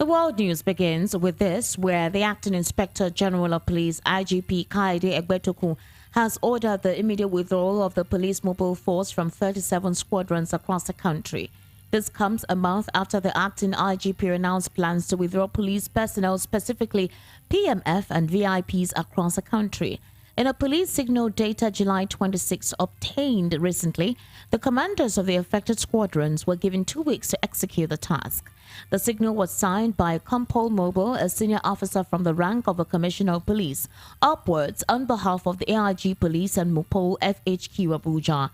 world news begins with this, where the Acting Inspector General of Police, IGP Ijeoma Egwuatu, has ordered the immediate withdrawal of the police mobile force from 37 squadrons across the country. This comes a month after the acting IGP announced plans to withdraw police personnel, specifically PMF and VIPs across the country. In a police signal dated July 26 obtained recently, the commanders of the affected squadrons were given 2 weeks to execute the task. The signal was signed by Compol Mobile, a senior officer from the rank of a commissioner of police, upwards on behalf of the AIG Police and Mopol FHQ Abuja.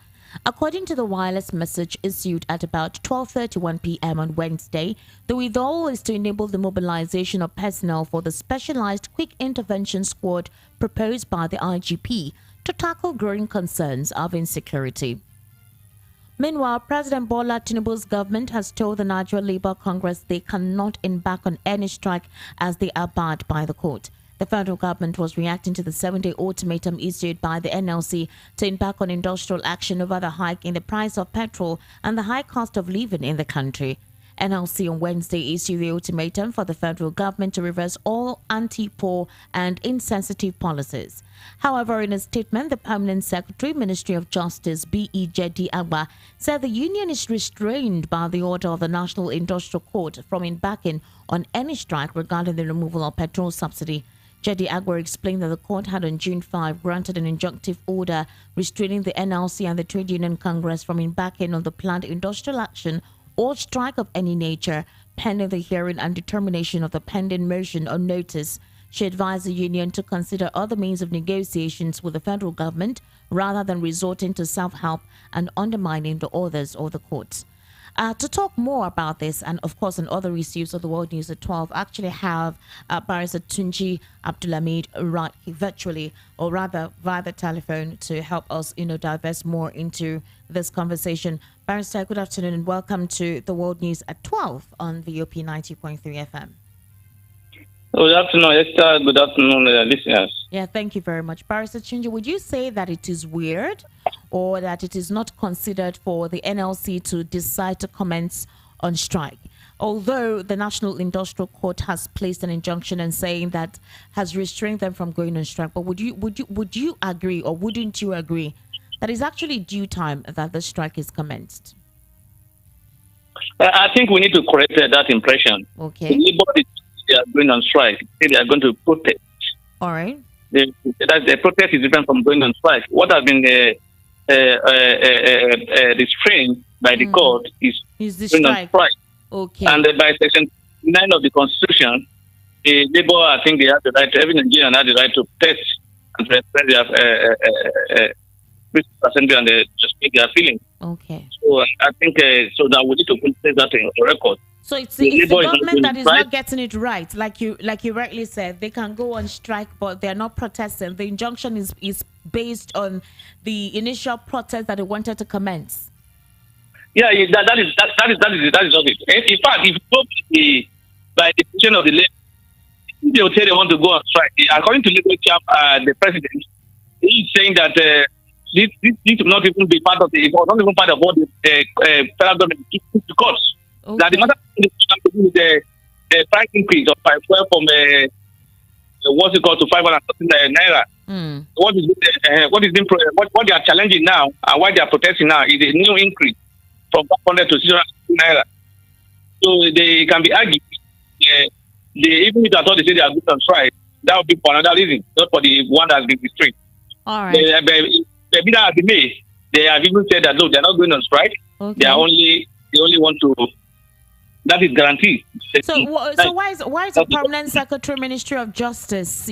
According to the wireless message issued at about 12:31 p.m. on Wednesday, the withdrawal is to enable the mobilization of personnel for the specialized quick intervention squad proposed by the IGP to tackle growing concerns of insecurity. Meanwhile, President Bola Tinubu's government has told the Nigeria Labour Congress they cannot embark on any strike as they are barred by the court. The federal government was reacting to the 7-day ultimatum issued by the NLC to embark on industrial action over the hike in the price of petrol and the high cost of living in the country. NLC on Wednesday issued the ultimatum for the federal government to reverse all anti-poor and insensitive policies. However, in a statement, the Permanent Secretary, Ministry of Justice, Ijeoma Egwuatu, said the union is restrained by the order of the National Industrial Court from embarking on any strike regarding the removal of petrol subsidy. Ijeoma Egwuatu explained that the court had on June 5 granted an injunctive order restraining the NLC and the Trade Union Congress from embarking on the planned industrial action or strike of any nature pending the hearing and determination of the pending motion or notice. She advised the union to consider other means of negotiations with the federal government rather than resorting to self-help and undermining the orders of the courts. To talk more about this and, of course, on other issues of the World News at 12, I actually have Barrister Tunji Abdulhamid right virtually, or rather via the telephone, to help us, divest more into this conversation. Barrister, good afternoon and welcome to the World News at 12 on VOP 90.3 FM. Good afternoon, Esther. Good afternoon, listeners. Yeah, thank you very much. Barrister Tunji, would you say that it is weird or that it is not considered for the NLC to decide to commence on strike? Although the National Industrial Court has placed an injunction and saying that has restrained them from going on strike, but would you agree or wouldn't you agree that it's actually due time that the strike is commenced? I think we need to correct that impression. Okay. They are going on strike. They are going to protest. All right. The protest is different from going on strike. What has been restrained by the court is the going on strike. Okay. And by Section 9 of the Constitution, the labor, I think they have the right, every Nigerian has the right to protest and to express their assembly and to speak their feelings. Okay. So I think so that we need to put that in the record. So it's the government that is not getting it right. Like you rightly said, they can go on strike, but they're not protesting. The injunction is based on the initial protest that they wanted to commence. Yeah, that is not it. In fact, if you go by the decision of the labor, they will say they want to go on strike. According to the president, he is saying that this will not even be part of not even part of what the federal government gives to courts. Okay. That the matter with the price increase of from what's it called to 500 naira. What they are challenging now and why they are protesting now is a new increase from 500 to 600 naira. So they can be argued. Even if I thought they say they are good on strike, that would be for another reason, not for the one that has been restrained. All right. They have even said that no, they are not going on strike. Okay. They only want to. That is guaranteed. So why is the Permanent Secretary, Ministry of Justice,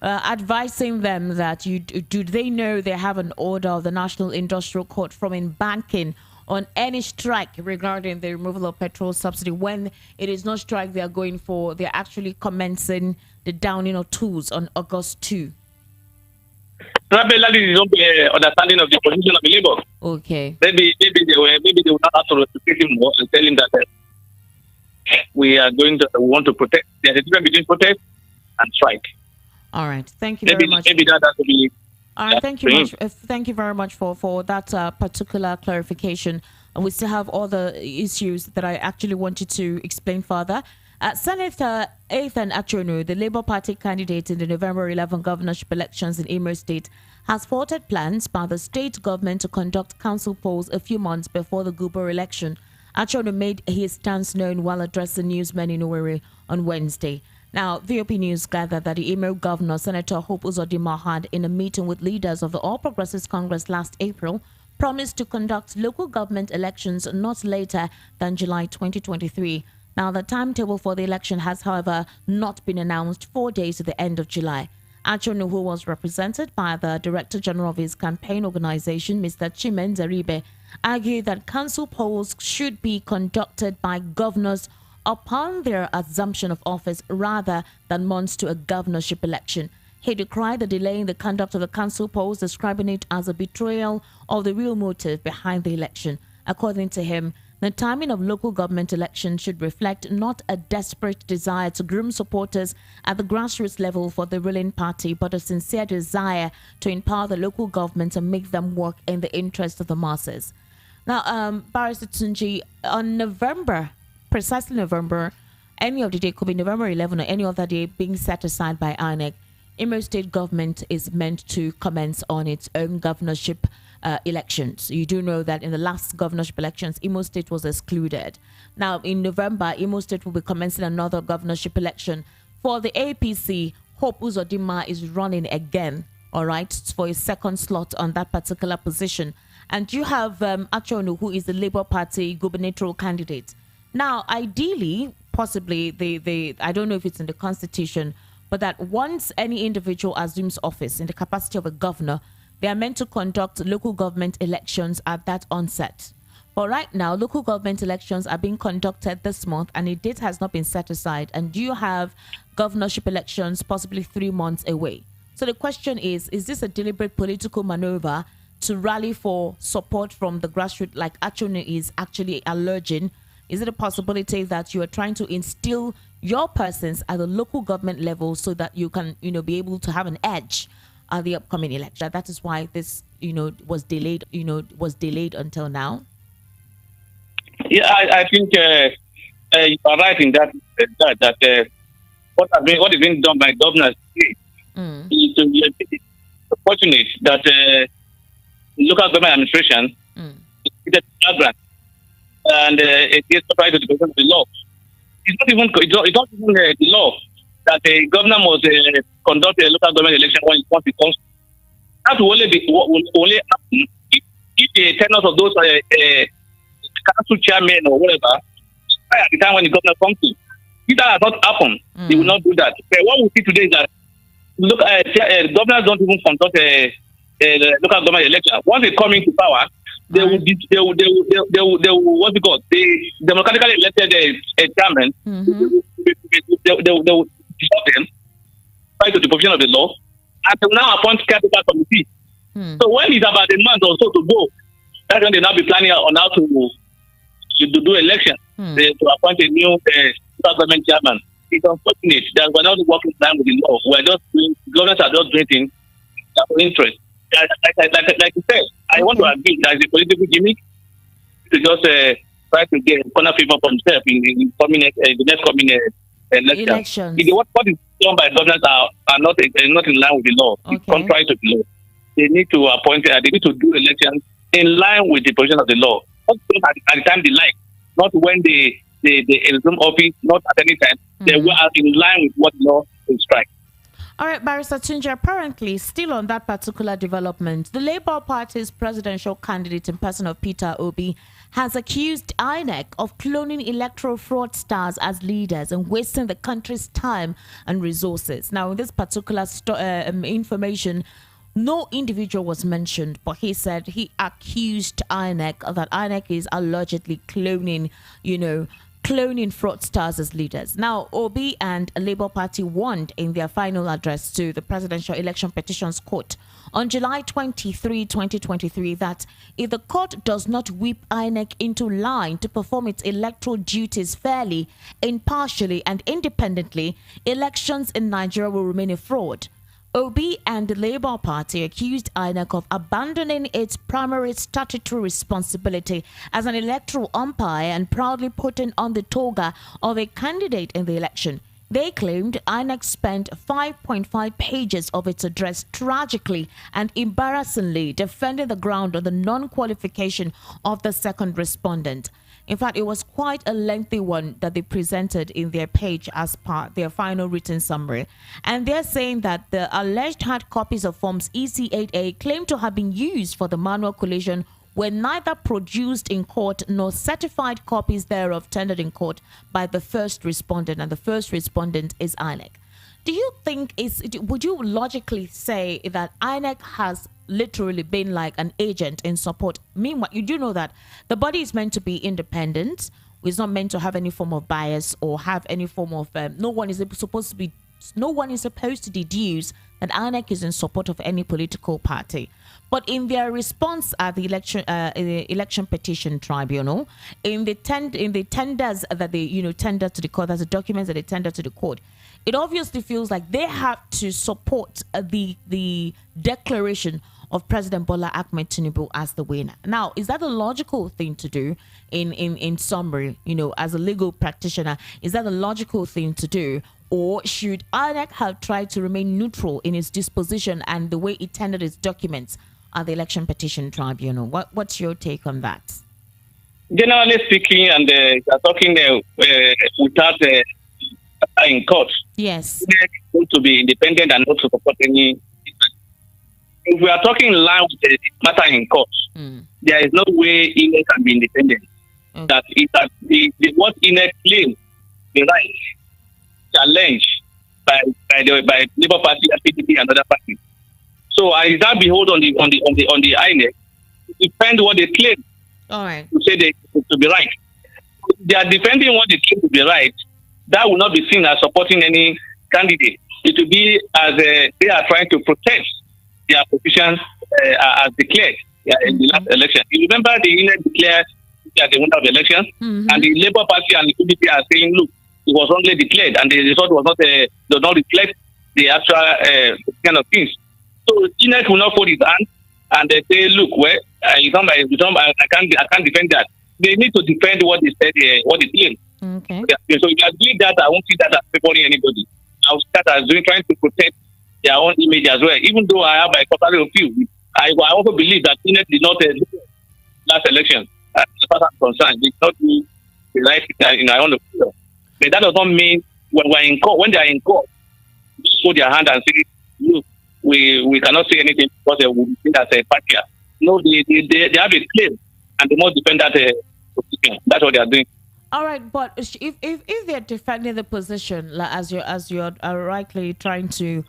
advising them that do they know they have an order of the National Industrial Court from embarking on any strike regarding the removal of petrol subsidy when it is not strike they are going for? They're actually commencing the downing of tools on August 2. That is not the understanding of the position of the labor. Okay. Maybe they will not have to restrict him more and tell him that we want to protect. There's a difference between protest and strike. All right. Thank you very much. Maybe that has to be. All right. Thank you much. Thank you very much for that particular clarification. And we still have other issues that I actually wanted to explain further. Senator Ethan Achonu, the Labour Party candidate in the November 11 governorship elections in Imo State, has thwarted plans by the state government to conduct council polls a few months before the Guber election. Achonu made his stance known while addressing newsmen in Owerri on Wednesday. Now, VOP News gathered that the Imo governor, Senator Hope Uzodinma, had, in a meeting with leaders of the All Progressives Congress last April, promised to conduct local government elections not later than July 2023. Now, the timetable for the election has, however, not been announced 4 days to the end of July. Achonu, who was represented by the Director General of his campaign organization, Mr. Chimenzeribe, argued that council polls should be conducted by governors upon their assumption of office rather than months to a governorship election. He decried the delay in the conduct of the council polls, describing it as a betrayal of the real motive behind the election. According to him, the timing of local government elections should reflect not a desperate desire to groom supporters at the grassroots level for the ruling party, but a sincere desire to empower the local government and make them work in the interest of the masses. Now, Barrister Tunji, on precisely November, any of the day, could be November 11 or any other day being set aside by INEC, Imo State government is meant to commence on its own governorship elections. You do know that in the last governorship elections, Imo State was excluded. Now, in November, Imo State will be commencing another governorship election. For the APC, Hope Uzodinma is running again, all right, for a second slot on that particular position. And you have Achonu, who is the Labour Party gubernatorial candidate. Now, ideally, possibly, I don't know if it's in the Constitution, but that once any individual assumes office in the capacity of a governor, they are meant to conduct local government elections at that onset. But right now, local government elections are being conducted this month and a date has not been set aside. And you have governorship elections possibly 3 months away. So the question is this a deliberate political maneuver to rally for support from the grassroots like Achonu is actually alleging? Is it a possibility that you are trying to instill your persons at the local government level so that you can, be able to have an edge at the upcoming election? That is why this, was delayed, until now. Yeah, I think you are right in that what is being done by governors is to be fortunate that local government administration is the background and it is applied to the government of the law. It's not even the law that a governor must conduct a local government election once it comes. That will only happen if the tenants of those council chairmen or whatever at the time when the governor comes to. If that has not happened, they will not do that. But what we see today is that governors don't even conduct a local government election. Once they come into power, they will what's it called? The democratically elected chairman. They will dissolve them, prior to the provision of the law, and they will now appoint capital committee. So when it's about a month or so to go, that's when they now be planning on how to do election. To appoint a new government chairman. It's unfortunate that we're not working in line with the law. Governments are just doing things for interest. Like you said, I want to agree that it's a political gimmick to just try to get corner people for himself in the next coming election. What is done by governments are not in line with the law. Okay. It's contrary to the law. They need to appoint. They need to do elections in line with the provision of the law. Not at the time they like, not when they assume office, not at any time. They were in line with what law prescribes. All right, Barrister Tunji, apparently, still on that particular development, the Labour Party's presidential candidate in person of Peter Obi has accused INEC of cloning electoral fraudsters as leaders and wasting the country's time and resources. Now, in this particular information, no individual was mentioned, but he said he accused INEC that INEC is allegedly cloning fraudsters as leaders. Now, Obi and Labour Party warned in their final address to the Presidential Election Petitions Court on July 23, 2023, that if the court does not whip INEC into line to perform its electoral duties fairly, impartially, and independently, elections in Nigeria will remain a fraud. Obi and the Labour Party accused INEC of abandoning its primary statutory responsibility as an electoral umpire and proudly putting on the toga of a candidate in the election. They claimed INEC spent 5.5 pages of its address tragically and embarrassingly defending the ground on the non-qualification of the second respondent. In fact, it was quite a lengthy one that they presented in their page as part their final written summary. And they're saying that the alleged hard copies of Forms EC8A claimed to have been used for the manual collation were neither produced in court nor certified copies thereof tendered in court by the first respondent, and the first respondent is INEC. Do you think would you logically say that INEC has literally been like an agent in support? Meanwhile, you do know that the body is meant to be independent. It's not meant to have any form of bias or have any form of no one is supposed to deduce that INEC is in support of any political party. But in their response at the election petition tribunal, in the tenders that they tender to the court, as the documents that they tender to the court, it obviously feels like they have to support the declaration of President Bola Ahmed Tinubu as the winner. Now, is that a logical thing to do in summary, as a legal practitioner? Is that a logical thing to do? Or should INEC have tried to remain neutral in its disposition and the way it tendered its documents at the election petition tribunal? What's your take on that? Generally speaking, and talking without in court. Yes. Going to be independent and not to support any. If we are talking in line with the matter in court, there is no way INEC can be independent. Okay. That it has what INEC claims the right challenged by Labour Party, PDP, and other parties. So is that behold on the INEC to defend what they claim. All right. To say they to be right. They are defending what they claim to be right. That will not be seen as supporting any candidate. It will be as they are trying to protect their position as declared in the last election. You remember the INEC declared that they winner of the election, and the Labour Party and the PDP are saying, look, it was wrongly declared, and the result was does not reflect the actual kind of things. So INEC will not fold his hand and they say, look, I can't defend that. They need to defend what they said, what they claim. Okay. So if you are doing that, I won't see that as favoring anybody. I will see that as trying to protect their own image as well. Even though I have a contrary view, I also believe that INEC did not last election. As far as I'm concerned, they did not do the right in our own opinion. But that does not mean when they are in court, they put their hand and say, look, we cannot say anything because they will be as a party. No, they have a claim and they must defend that position. That's what they are doing. All right, but if they're defending the position, like, as you're rightly trying to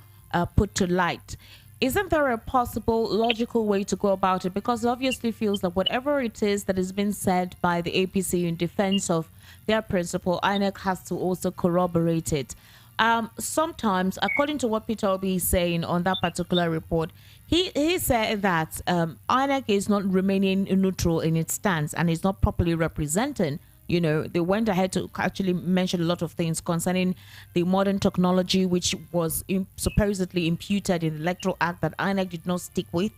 put to light, isn't there a possible logical way to go about it? Because it obviously feels that whatever it is that has been said by the APC in defense of their principle, INEC has to also corroborate it. Sometimes, according to what Peter Obi is saying on that particular report, he said that INEC is not remaining neutral in its stance and is not properly representing. They went ahead to actually mention a lot of things concerning the modern technology, which was supposedly imputed in the Electoral Act that INEC did not stick with.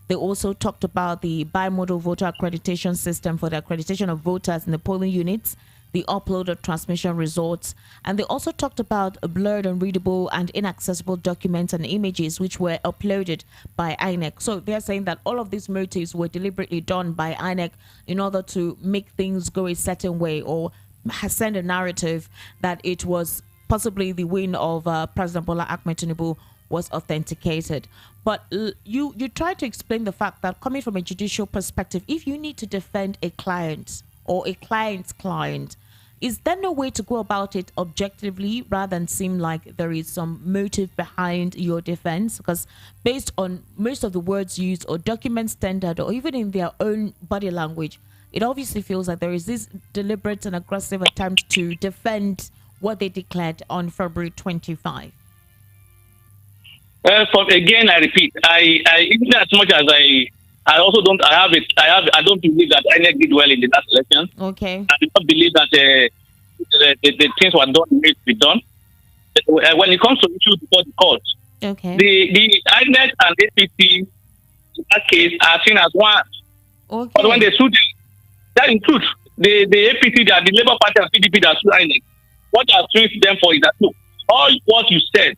They also talked about the bimodal voter accreditation system for the accreditation of voters in the polling units, the upload of transmission results, and they also talked about blurred, unreadable, and inaccessible documents and images which were uploaded by INEC. So they're saying that all of these motives were deliberately done by INEC in order to make things go a certain way or send a narrative that it was possibly the win of President Bola Ahmed Tinubu was authenticated. But you try to explain the fact that coming from a judicial perspective, if you need to defend a client or a client's client, is there no way to go about it objectively rather than seem like there is some motive behind your defense? Because based on most of the words used or documents tendered or even in their own body language, it obviously feels like there is this deliberate and aggressive attempt to defend what they declared on February 25. Again, I repeat, I even as much as I also don't. I don't believe that INEC did well in the last election. Okay. I do not believe that the things were done need to be done. When it comes to issues before the court, Okay. The INEC and APC in that case are seen as one. But when Okay. they sue them, that includes the APC, that the Labour Party and PDP that sue INEC. What they are suing them for is that, look, all what you said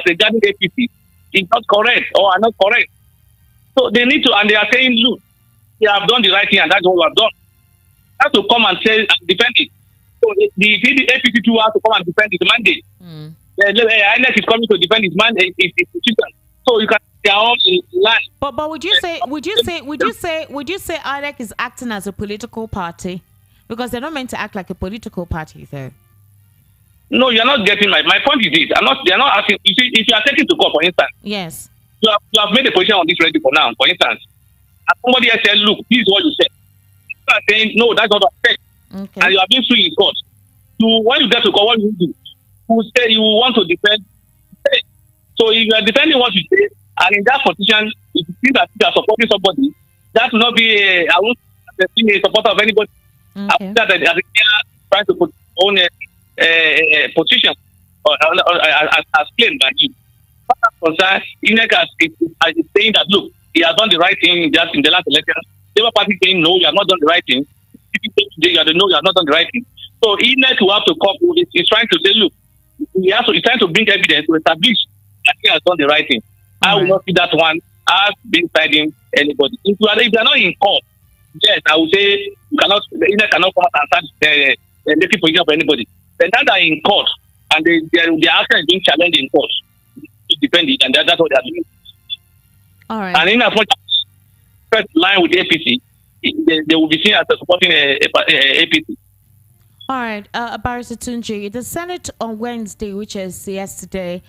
regarding APC is not correct or are not correct. So they need to, and they are saying, look, we have done the right thing and that's what we have done. Have to come and say and defend it. So the APC too has to come and defend his mandate. Mm. INEC is coming to defend his mandate, his position. So you can their own line. But would you say INEC is acting as a political party? Because they're not meant to act like a political party, though. No, you're not getting my point is this. They're not asking. You see, if you are taking to court, for instance, Yes. you have made a position on this ready for now, for instance. And somebody else said, look, this is what you said. You are saying, no, that's not what I said. Okay. And you have been sued in court. When you get to court, what you do? You say you want to defend. So if you are defending what you say, and in that position, if you think that you are supporting somebody, that will not be I won't be a supporter of anybody. Okay. I think that they are trying to put own position as claimed by you. Concern, INEC is saying that, look, he has done the right thing just in the last election. Labour Party saying, no, you have not done the right thing. You have not done the right thing. So INEC will have to come with it. He's trying to say, look, he's trying to bring evidence to establish that he has done the right thing. I will not see that one as being siding anybody. If they are not in court, yes, I would say INEC cannot come out and start making position for anybody. But now they are in court and their action is being challenged in court. Dependent, and that's what they are doing. All right. And in as much as first line with APC, they will be seen as supporting APC. All right, Barrister Tunji, the Senate on Wednesday, which is yesterday,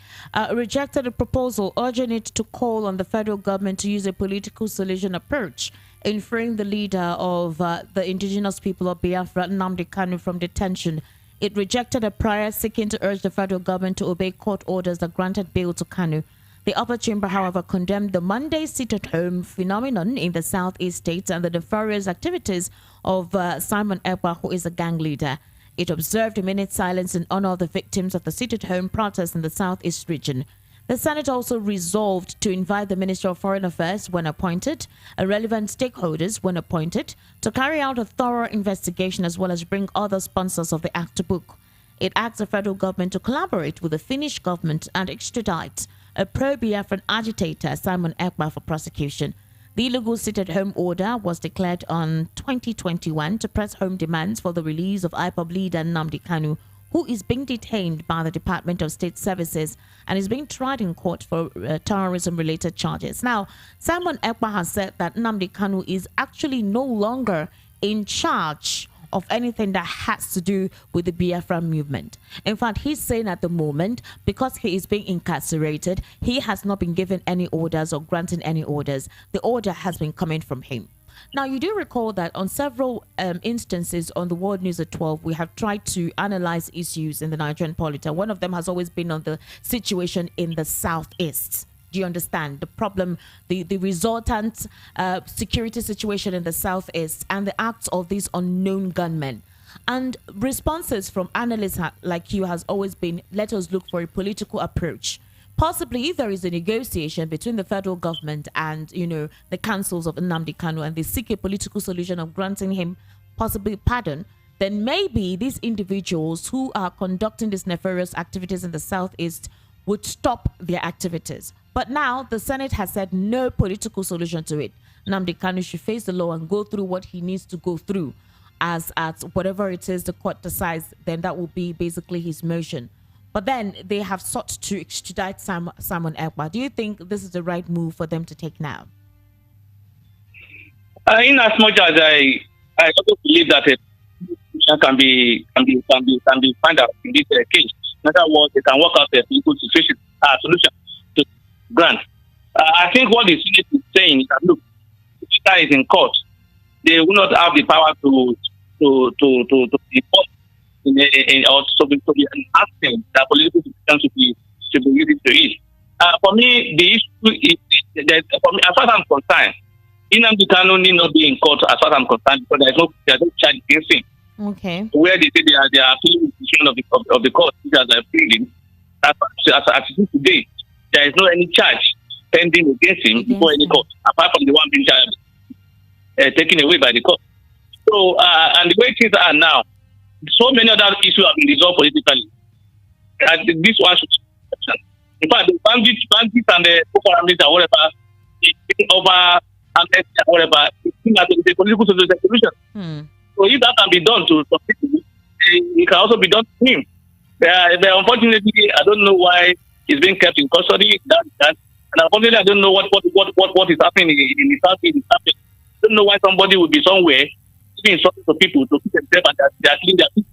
rejected a proposal urging it to call on the federal government to use a political solution approach in freeing the leader of the indigenous people of Biafra, Nnamdi Kanu, from detention. It rejected a prayer seeking to urge the federal government to obey court orders that granted bail to Kanu. The upper chamber, however, condemned the Monday sit-at-home phenomenon in the southeast states and the nefarious activities of Simon Ekpa, who is a gang leader. It observed a minute silence in honor of the victims of the sit-at-home protest in the southeast region. The Senate also resolved to invite the Minister of Foreign Affairs, when appointed, relevant stakeholders, when appointed, to carry out a thorough investigation as well as bring other sponsors of the act to book. It asked the federal government to collaborate with the Finnish government and extradite a pro-Biafran agitator, Simon Ekpa, for prosecution. The illegal sit-at-home order was declared on 2021 to press home demands for the release of IPOB leader Nnamdi Kanu, who is being detained by the Department of State Services and is being tried in court for terrorism-related charges. Now, Simon Ekpa has said that Nnamdi Kanu is actually no longer in charge of anything that has to do with the Biafra movement. In fact, he's saying at the moment, because he is being incarcerated, he has not been given any orders or granted any orders. The order has been coming from him. Now, you do recall that on several instances on the World News at 12, we have tried to analyze issues in the Nigerian polity. One of them has always been on the situation in the Southeast. Do you understand the problem, the resultant security situation in the Southeast and the acts of these unknown gunmen? And responses from analysts like you has always been, let us look for a political approach. Possibly if there is a negotiation between the federal government and, you know, the councils of Nnamdi Kanu, and they seek a political solution of granting him possibly pardon, then maybe these individuals who are conducting these nefarious activities in the Southeast would stop their activities. But now the Senate has said no political solution to it. Nnamdi Kanu should face the law and go through what he needs to go through. As whatever it is the court decides, then that will be basically his motion. But then they have sought to extradite Simon Ekpa. Do you think this is the right move for them to take now? In as much as I also believe that can be found out in this case. In other words, they can work out a political solution to grant. I think what the Senate is saying is that, look, if the is in court, they will not have the power to enforce or to be asking that political decision should be used to it. For me, the issue is that, for me, as far as I'm concerned, Nnamdi Kanu need not be in court as far as I'm concerned, because there's no charge against him. Okay. Where they say they are appealing the decision of the court, which is appealing as it is today. there is no any charge pending against him before any court, apart from the one being taken away by the court. So, and the way things are now, so many other issues have been resolved politically. And this one should be exception. In fact, the bandits and the Boko or whatever, over amnesty or whatever, it's a political solution. So if that can be done to some people, it can also be done to him. Unfortunately, I don't know why he's being kept in custody. And unfortunately, I don't know what is happening in the South. I don't know why somebody would be somewhere giving instructions to people to keep themselves and they are cleaning their people.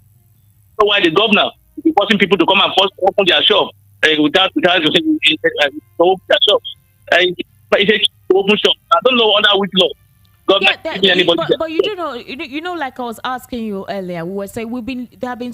So why the governor will be forcing people to come and open their shop without open their shop. It's a open shop. I don't know under which law. But you know, like I was asking you earlier, we were saying there have been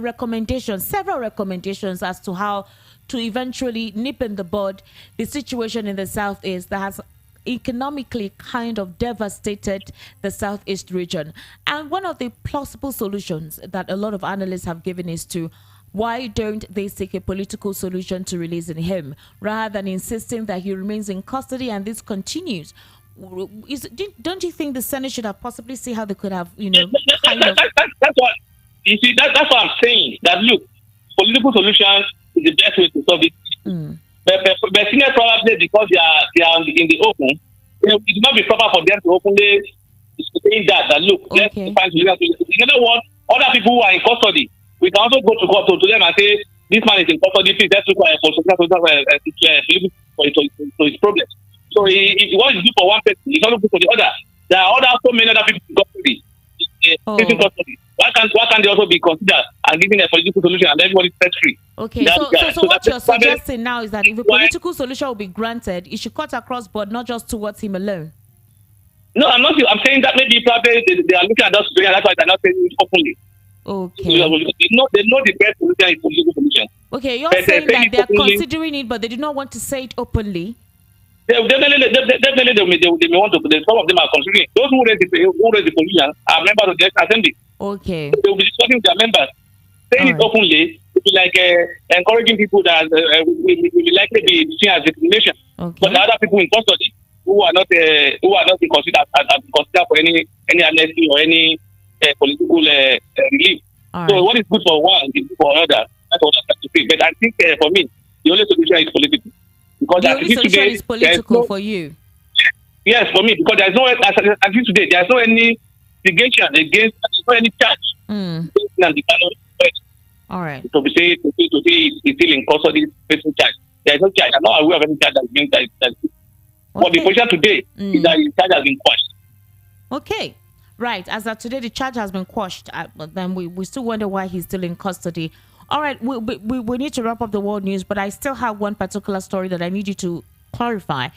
recommendations, several recommendations as to how to eventually nip in the bud the situation in the Southeast that has economically kind of devastated the Southeast region. And one of the plausible solutions that a lot of analysts have given is to why don't they seek a political solution to releasing him rather than insisting that he remains in custody and this continues? Don't you think the Senate should have possibly see how they could have, That's what you see. That's what I'm saying. That look, political solutions is the best way to solve it. But Senate probably because they are in the open, it would not be proper for them to openly say that look, let's find solutions. You know what? Other people who are in custody, we can also go to court to them and say this man is in custody. Please let's look for his problem. So what is good for one person, it's not good for the other. There are so many other people in custody. Why can't they also be considered and given a political solution and everybody's set free? Okay, so what you're suggesting now is that if a political solution will be granted, it should cut across board, not just towards him alone. No, I'm not. I'm saying that maybe probably they are looking at us together. That's why they're not saying it openly. Okay. They know the best solution is political solution. Okay, you're saying that they are considering it, but they do not want to say it openly. Definitely, they may want to. Some of them are considering. Those who raise the position are members of the assembly. Okay. They will be discussing with their members. Saying it openly will be like encouraging people that will likely be seen as discrimination. Okay. But the other people in custody who are not being considered for any amnesty or any political relief. So what is good for one is good for another. That's what I'm trying to say. But I think for me, the only solution is political. Because the only solution is political for you. Yes, for me, because there's no at least today there's no any litigation against, there's no any charge. All right. To say he's still in custody facing charge. There's no charge. I'm not aware of any charge that's being charged. But the position today is that the charge has been quashed. Okay. Right. As of today, the charge has been quashed. But then we still wonder why he's still in custody. All right, we need to wrap up the world news, but I still have one particular story that I need you to clarify.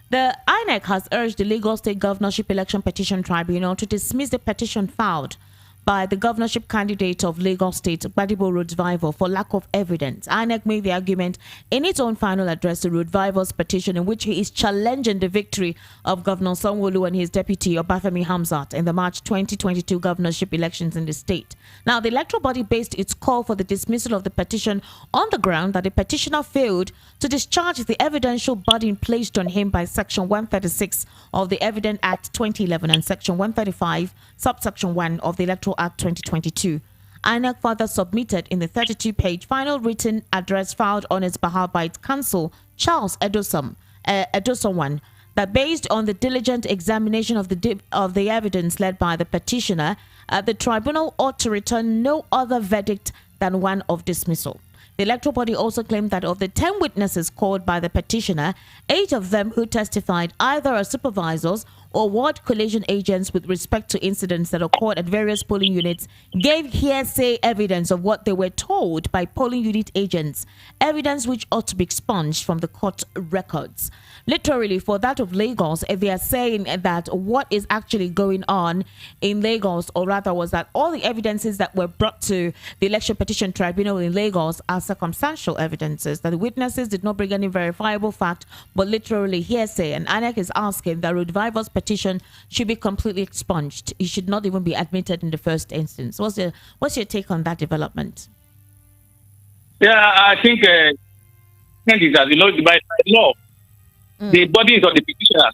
The INEC has urged the Lagos State Governorship Election Petition Tribunal to dismiss the petition filed by the governorship candidate of Lagos State, Gbadebo Roadvival, for lack of evidence. INEC made the argument in its own final address to Roadvival's petition, in which he is challenging the victory of Governor Sanwo-Olu and his deputy, Obafemi Hamzat, in the March 2022 governorship elections in the state. Now, the electoral body based its call for the dismissal of the petition on the ground that the petitioner failed to discharge the evidential burden placed on him by Section 136 of the Evidence Act 2011 and Section 135, subsection 1 of the Electoral Act 2022. INEC further submitted in the 32-page final written address filed on its behalf by its counsel, Charles Edoson, that based on the diligent examination of the evidence led by the petitioner, the tribunal ought to return no other verdict than one of dismissal. The electoral body also claimed that of the 10 witnesses called by the petitioner, 8 of them who testified either as supervisors or ward collation agents with respect to incidents that occurred at various polling units gave hearsay evidence of what they were told by polling unit agents, evidence which ought to be expunged from the court records. Literally, for that of Lagos, they are saying that what is actually going on in Lagos, or rather was that all the evidences that were brought to the Election Petition Tribunal in Lagos are circumstantial evidences, that the witnesses did not bring any verifiable fact, but literally hearsay. And INEC is asking that Roadvival's petition should be completely expunged. It should not even be admitted in the first instance. What's your take on that development? Yeah, I think point is that, by law, the body is on the petitioner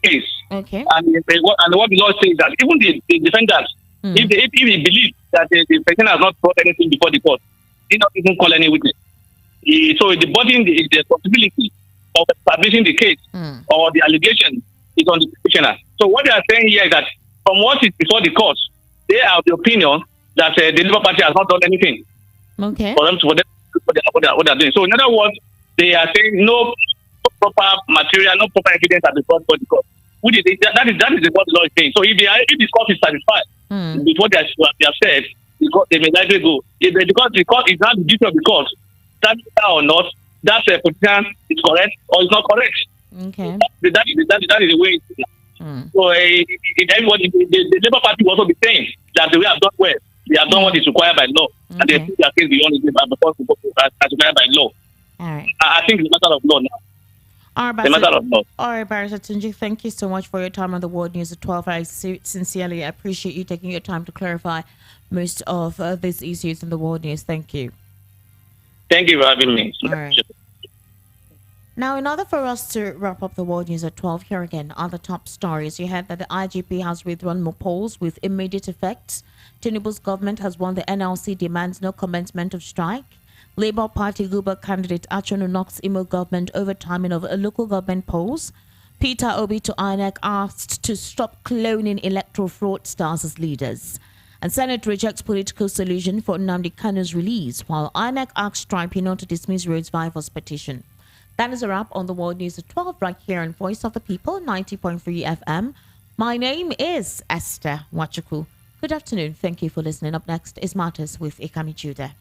case. Okay. And what the law says that even the defendant, if he believes that the person has not brought anything before the court, he not even call any witness. So the body is the responsibility of establishing the case or the allegation is on the petitioner. So what they are saying here is that from what is before the court, they are of the opinion that the Labour Party has not done anything. Okay. For them what they're doing. So in other words, they are saying no proper material, no proper evidence has been brought for the court. That is what the law is saying. So if the court is satisfied with what they have said, they may likely go. Because the court is not the duty of the court, that or not, that petition is correct or is not correct. Okay. That is the way it is. So everybody, the Labour Party will also be saying that we have done well. They have done what is required by law. And they think their case beyond as required by law. All right. I think it's a matter of law now. All right, Barrister Tunji, thank you so much for your time on the World News at 12. I sincerely appreciate you taking your time to clarify most of these issues in the World News. Thank you. Thank you for having me. All right. Now, in order for us to wrap up the World News at 12, here again are the top stories. You heard that the IGP has withdrawn more polls with immediate effects. Tinubu's government has won the NLC demands no commencement of strike. Labour Party Guber candidate Achonu knocks Imo government over timing of local government polls. Peter Obi to INEC asked to stop cloning electoral fraudsters as leaders. And Senate rejects political solution for Nnamdi Kanu's release, while INEC asks Tribunal to dismiss Rhodes Vival's petition. That is a wrap on the World News at 12 right here on Voice of the People, 90.3 FM. My name is Esther Wachuku. Good afternoon. Thank you for listening. Up next is Matters with Ikami Judah.